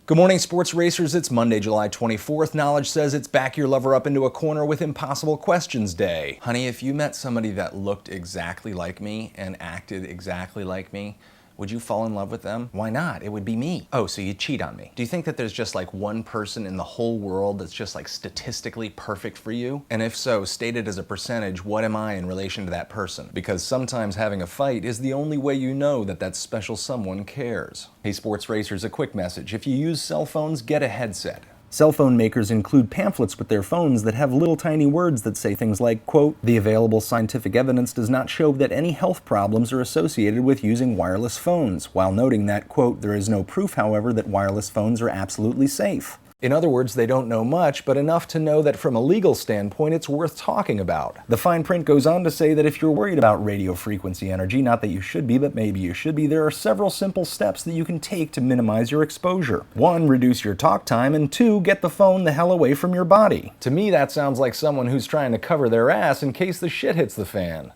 Good morning, sports racers. It's Monday, July 24th. Knowledge says it's back your lover up into a corner with impossible questions day. Honey, if you met somebody that looked exactly like me and acted exactly like me, would you fall in love with them? Why not? It would be me. Oh, so you'd cheat on me. Do you think that there's just like one person in the whole world that's just like statistically perfect for you? And if so, stated as a percentage, what am I in relation to that person? Because sometimes having a fight is the only way you know that that special someone cares. Hey sports racers, a quick message. If you use cell phones, get a headset. Cell phone makers include pamphlets with their phones that have little tiny words that say things like, quote, "The available scientific evidence does not show that any health problems are associated with using wireless phones," while noting that, quote, "There is no proof, however, that wireless phones are absolutely safe." In other words, they don't know much, but enough to know that from a legal standpoint, it's worth talking about. The fine print goes on to say that if you're worried about radio frequency energy, not that you should be, but maybe you should be, there are several simple steps that you can take to minimize your exposure. 1, reduce your talk time, and 2, get the phone the hell away from your body. To me, that sounds like someone who's trying to cover their ass in case the shit hits the fan.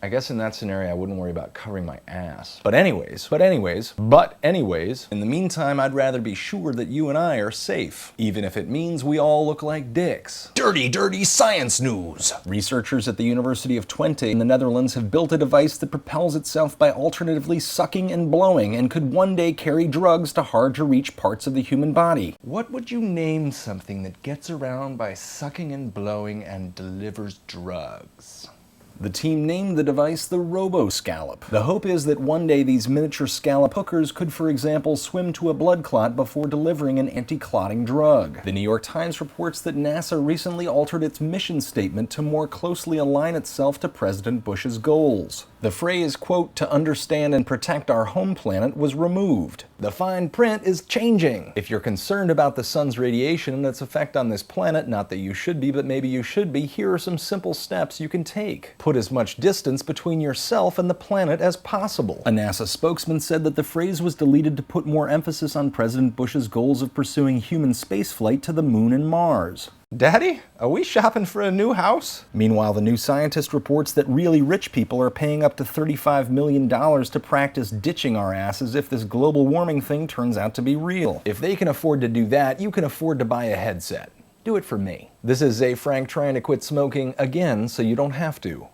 I guess in that scenario, I wouldn't worry about covering my ass. But anyways, in the meantime, I'd rather be sure that you and I are safe, even if it means we all look like dicks. Dirty, dirty science news! Researchers at the University of Twente in the Netherlands have built a device that propels itself by alternatively sucking and blowing and could one day carry drugs to hard-to-reach parts of the human body. What would you name something that gets around by sucking and blowing and delivers drugs? The team named the device the Robo-Scallop. The hope is that one day these miniature scallop hookers could, for example, swim to a blood clot before delivering an anti-clotting drug. The New York Times reports that NASA recently altered its mission statement to more closely align itself to President Bush's goals. The phrase, quote, "to understand and protect our home planet," was removed. The fine print is changing. If you're concerned about the sun's radiation and its effect on this planet, not that you should be, but maybe you should be, here are some simple steps you can take. Put as much distance between yourself and the planet as possible. A NASA spokesman said that the phrase was deleted to put more emphasis on President Bush's goals of pursuing human spaceflight to the moon and Mars. Daddy, are we shopping for a new house? Meanwhile, the New Scientist reports that really rich people are paying up to $35 million to practice ditching our asses if this global warming thing turns out to be real. If they can afford to do that, you can afford to buy a headset. Do it for me. This is Zefrank trying to quit smoking again so you don't have to.